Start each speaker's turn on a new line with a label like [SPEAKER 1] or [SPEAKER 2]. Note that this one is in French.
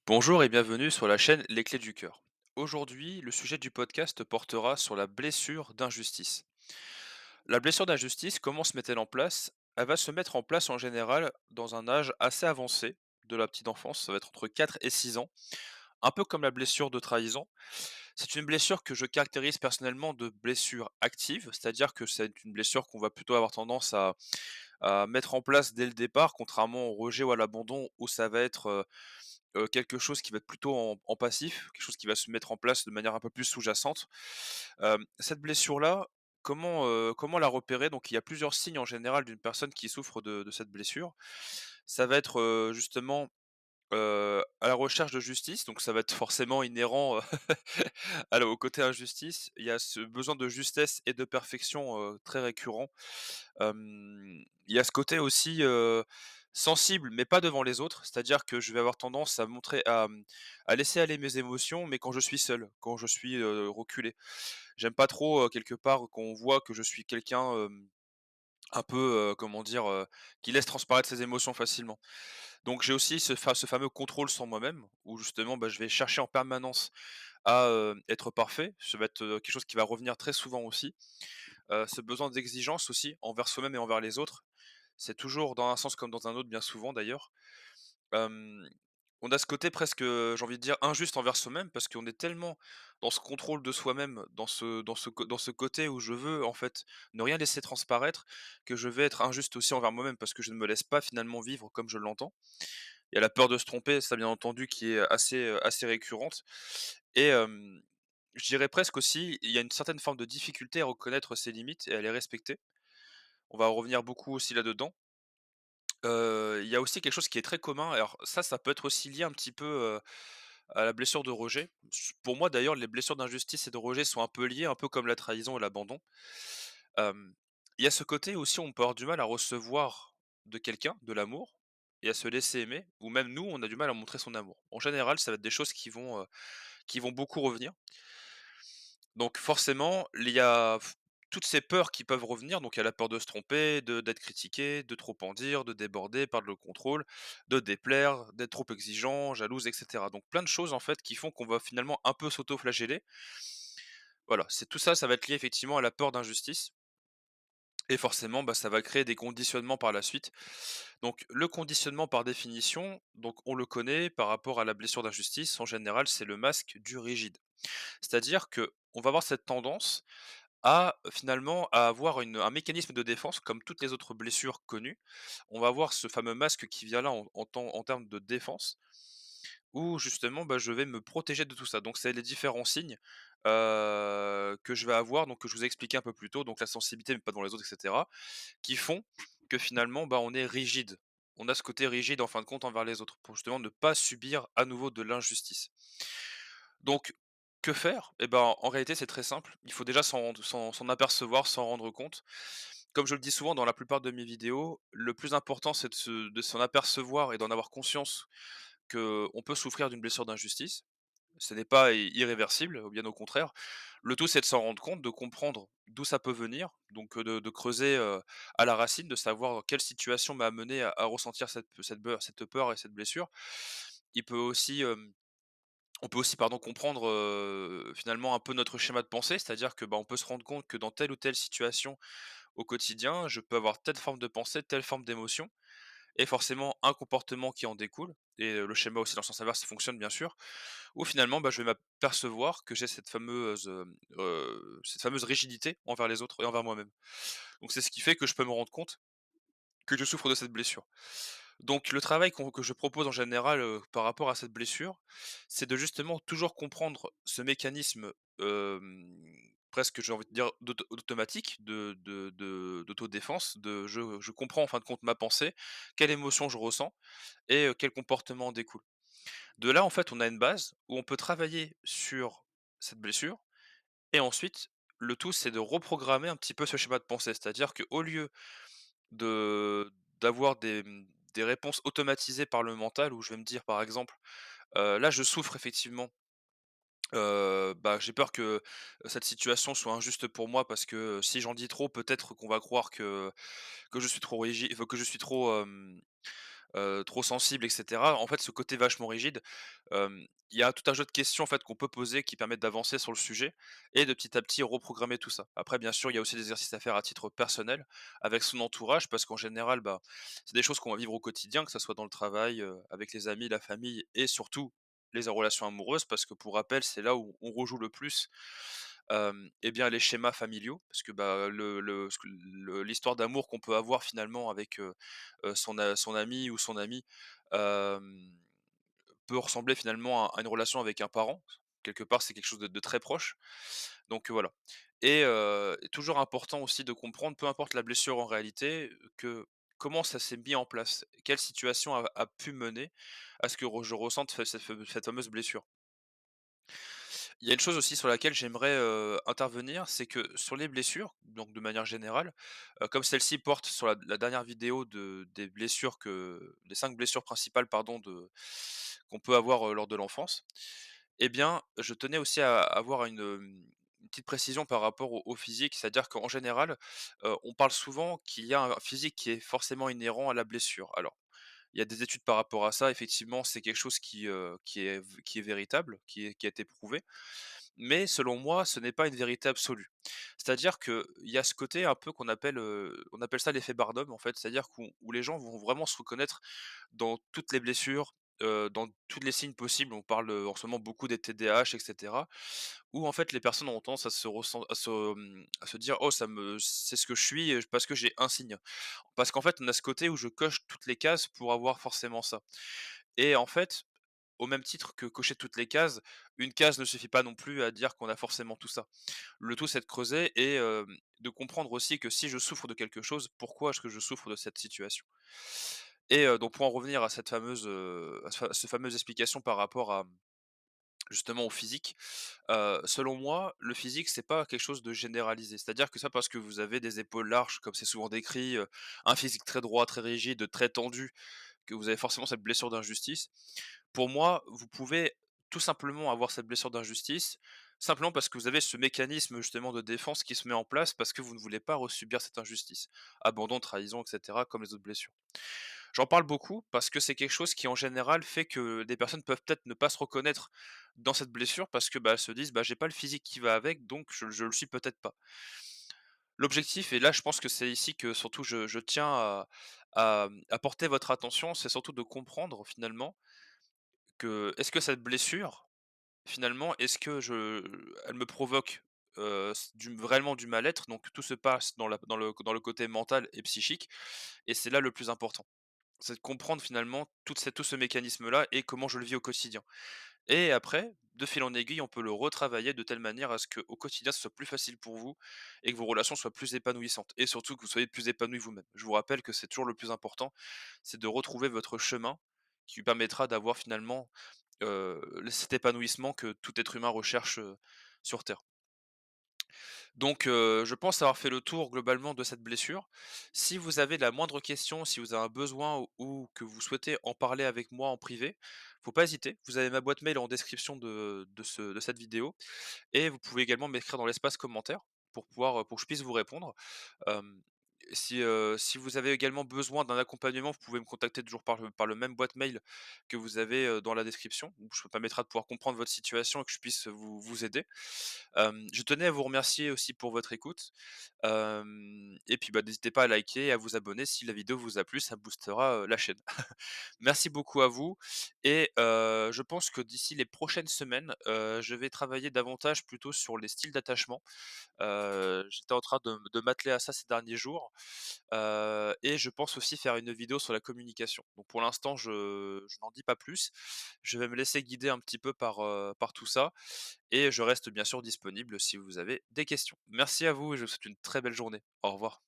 [SPEAKER 1] Bonjour et bienvenue sur la chaîne Les Clés du Cœur. Aujourd'hui, le sujet du podcast portera sur la blessure d'injustice. La blessure d'injustice, comment se met-elle en place? Elle va se mettre en place en général dans un âge assez avancé de la petite enfance, ça va être entre 4 et 6 ans, un peu comme la blessure de trahison. C'est une blessure que je caractérise personnellement de blessure active, c'est-à-dire que c'est une blessure qu'on va plutôt avoir tendance à mettre en place dès le départ, contrairement au rejet ou à l'abandon où ça va être quelque chose qui va être plutôt en passif, quelque chose qui va se mettre en place de manière un peu plus sous-jacente. Cette blessure-là, comment la repérer? Donc il y a plusieurs signes en général d'une personne qui souffre de cette blessure. Ça va être, justement, à la recherche de justice, donc ça va être forcément inhérent, au côté injustice. Il y a ce besoin de justesse et de perfection, très récurrent. Il y a ce côté aussi, sensible, mais pas devant les autres. C'est-à-dire que je vais avoir tendance à montrer à laisser aller mes émotions, mais quand je suis seul, quand je suis, reculé. J'aime pas trop, quelque part qu'on voit que je suis quelqu'un, un peu, comment dire? Qui laisse transparaître ses émotions facilement. Donc j'ai aussi ce fameux contrôle sur moi-même où justement, bah, je vais chercher en permanence à, être parfait. Ça va être, quelque chose qui va revenir très souvent aussi. Ce besoin d'exigence aussi envers soi-même et envers les autres. C'est toujours dans un sens comme dans un autre, bien souvent d'ailleurs. Hem, on a ce côté presque, j'ai envie de dire injuste envers soi-même parce qu'on est tellement dans ce contrôle de soi-même, dans ce côté où je veux en fait ne rien laisser transparaître, que je vais être injuste aussi envers moi-même parce que je ne me laisse pas finalement vivre comme je l'entends. Il y a la peur de se tromper, ça bien entendu qui est assez récurrente et je dirais presque aussi, il y a une certaine forme de difficulté à reconnaître ses limites et à les respecter. On va revenir beaucoup aussi là-dedans. Il y a aussi quelque chose qui est très commun, alors ça peut être aussi lié un petit peu, à la blessure de rejet. Pour moi d'ailleurs, les blessures d'injustice et de rejet sont un peu liées, un peu comme la trahison et l'abandon. Hem, il y a ce côté aussi, on peut avoir du mal à recevoir de quelqu'un de l'amour et à se laisser aimer, ou même nous, on a du mal à montrer son amour. En général, ça va être des choses qui vont beaucoup revenir. Donc forcément, il y a toutes ces peurs qui peuvent revenir, donc il y a la peur de se tromper, d'être critiqué, de trop en dire, de déborder, perdre le contrôle, de déplaire, d'être trop exigeant, jalouse, et cetera. Donc plein de choses en fait qui font qu'on va finalement un peu s'auto-flageller. Voilà, c'est tout ça, ça va être lié effectivement à la peur d'injustice et forcément, bah, ça va créer des conditionnements par la suite. Donc le conditionnement par définition, donc on le connaît par rapport à la blessure d'injustice, en général, c'est le masque du rigide. C'est-à-dire que on va avoir cette tendance finalement, à avoir un mécanisme de défense comme toutes les autres blessures connues. On va avoir ce fameux masque qui vient là en termes de défense, où justement, bah, je vais me protéger de tout ça. Donc c'est les différents signes, que je vais avoir, donc que je vous ai expliqué un peu plus tôt, donc la sensibilité, mais pas dans les autres et cetera, qui font que finalement, bah, on est rigide. On a ce côté rigide en fin de compte envers les autres, pour justement ne pas subir à nouveau de l'injustice. Donc, que faire? Eh ben, en réalité, c'est très simple. Il faut déjà s'en apercevoir, s'en rendre compte. Comme je le dis souvent dans la plupart de mes vidéos, le plus important, c'est de s'en apercevoir et d'en avoir conscience qu'on peut souffrir d'une blessure d'injustice. Ce n'est pas irréversible, bien au contraire. Le tout, c'est de s'en rendre compte, de comprendre d'où ça peut venir, donc de creuser, à la racine, de savoir quelle situation m'a amené à ressentir cette peur et cette blessure. Il peut aussi, on peut aussi, pardon, comprendre, finalement un peu notre schéma de pensée, c'est-à-dire que, bah, on peut se rendre compte que dans telle ou telle situation au quotidien, je peux avoir telle forme de pensée, telle forme d'émotion et forcément un comportement qui en découle et le schéma aussi dans le sens inverse fonctionne bien sûr, où finalement, bah, je vais m'apercevoir que j'ai cette fameuse rigidité envers les autres et envers moi-même. Donc c'est ce qui fait que je peux me rendre compte que je souffre de cette blessure. Donc le travail que je propose en général, par rapport à cette blessure, c'est de justement toujours comprendre ce mécanisme, presque j'ai envie de dire automatique d'autodéfense, je comprends en fin de compte ma pensée, quelle émotion je ressens et quel comportement en découle. De là, en fait, on a une base où on peut travailler sur cette blessure et ensuite le tout, c'est de reprogrammer un petit peu ce schéma de pensée. C'est-à-dire qu'au lieu de d'avoir des réponses automatisées par le mental où je vais me dire par exemple, là je souffre effectivement, bah, j'ai peur que cette situation soit injuste pour moi parce que, si j'en dis trop peut-être qu'on va croire que je suis trop rigide, enfin que je suis trop, trop sensible et cetera. En fait, ce côté vachement rigide, il y a tout un jeu de questions, en fait, qu'on peut poser qui permettent d'avancer sur le sujet et de petit à petit reprogrammer tout ça. Après, bien sûr, il y a aussi des exercices à faire à titre personnel avec son entourage parce qu'en général, bah, c'est des choses qu'on va vivre au quotidien, que ça soit dans le travail, avec les amis, la famille et surtout les relations amoureuses parce que pour rappel, c'est là où on rejoue le plus, et bien les schémas familiaux parce que, bah, l'histoire d'amour qu'on peut avoir finalement avec, son ami ou son amie, hem, peut ressembler finalement à une relation avec un parent. Quelque part, c'est quelque chose de très proche, donc voilà et toujours important aussi de comprendre, peu importe la blessure en réalité, que comment ça s'est mis en place? Quelle situation a pu mener à ce que je ressente cette fameuse blessure? Il y a une chose aussi sur laquelle j'aimerais, intervenir, c'est que sur les blessures, donc de manière générale, comme celle-ci porte sur la dernière vidéo des blessures les 5 blessures principales pardon qu'on peut avoir, lors de l'enfance. Eh bien, je tenais aussi à avoir une petite précision par rapport au physique. C'est-à-dire qu'en général, on parle souvent qu'il y a un physique qui est forcément inhérent à la blessure. Alors, il y a des études par rapport à ça, effectivement, c'est quelque chose qui est véritable, qui a été prouvé. Mais selon moi, ce n'est pas une vérité absolue. C'est-à-dire qu'il y a ce côté un peu on appelle ça l'effet Barnum en fait, c'est-à-dire où les gens vont vraiment se reconnaître dans toutes les blessures, dans tous les signes possibles. On parle, en ce moment beaucoup des TDAH et cetera, où en fait les personnes ont tendance à se dire: «Oh c'est ce que je suis, parce que j'ai un signe». Parce qu'en fait, on a ce côté où je coche toutes les cases pour avoir forcément ça et en fait, au même titre que cocher toutes les cases, une case ne suffit pas non plus à dire qu'on a forcément tout ça. Le tout, c'est de creuser et de comprendre aussi que si je souffre de quelque chose, pourquoi est-ce que je souffre de cette situation? Et donc pour en revenir à cette fameuse explication par rapport à, justement au physique, selon moi, le physique, c'est pas quelque chose de généralisé. C'est-à-dire que ça, parce que vous avez des épaules larges, comme c'est souvent décrit, un physique très droit, très rigide, très tendu, que vous avez forcément cette blessure d'injustice. Pour moi, vous pouvez tout simplement avoir cette blessure d'injustice, simplement parce que vous avez ce mécanisme justement de défense qui se met en place parce que vous ne voulez pas subir cette injustice. Abandon, trahison, et cetera, comme les autres blessures. J'en parle beaucoup parce que c'est quelque chose qui en général fait que des personnes peuvent peut-être ne pas se reconnaître dans cette blessure parce que, bah, elles se disent: «Bah, j'ai pas le physique qui va avec donc je le suis peut-être pas». L'objectif et là je pense que c'est ici que surtout je tiens à porter votre attention, c'est surtout de comprendre finalement que est-ce que cette blessure, finalement, est-ce que elle me provoque, réellement du mal-être, donc tout se passe dans le côté mental et psychique et c'est là le plus important. C'est de comprendre finalement tout ce mécanisme-là et comment je le vis au quotidien. Et après, de fil en aiguille, on peut le retravailler de telle manière à ce qu'au quotidien, ce soit plus facile pour vous et que vos relations soient plus épanouissantes et surtout que vous soyez plus épanoui vous-même. Je vous rappelle que c'est toujours le plus important, c'est de retrouver votre chemin qui vous permettra d'avoir finalement, cet épanouissement que tout être humain recherche, sur terre. Donc, je pense avoir fait le tour globalement de cette blessure. Si vous avez la moindre question, si vous avez un besoin ou que vous souhaitez en parler avec moi en privé, faut pas hésiter. Vous avez ma boîte mail en description de cette vidéo et vous pouvez également m'écrire dans l'espace commentaire pour que je puisse vous répondre. Hem, si vous avez également besoin d'un accompagnement, vous pouvez me contacter toujours par le même boîte mail que vous avez, dans la description, où je me permettra de pouvoir comprendre votre situation et que je puisse vous aider. Je tenais à vous remercier aussi pour votre écoute, et puis, bah, n'hésitez pas à liker et à vous abonner si la vidéo vous a plu, ça boostera, la chaîne. Merci beaucoup à vous et je pense que d'ici les prochaines semaines, je vais travailler davantage plutôt sur les styles d'attachement. J'étais en train de m'atteler à ça ces derniers jours, et je pense aussi faire une vidéo sur la communication. Donc pour l'instant, je n'en dis pas plus. Je vais me laisser guider un petit peu par tout ça et je reste bien sûr disponible si vous avez des questions. Merci à vous et je vous souhaite une très belle journée. Au revoir.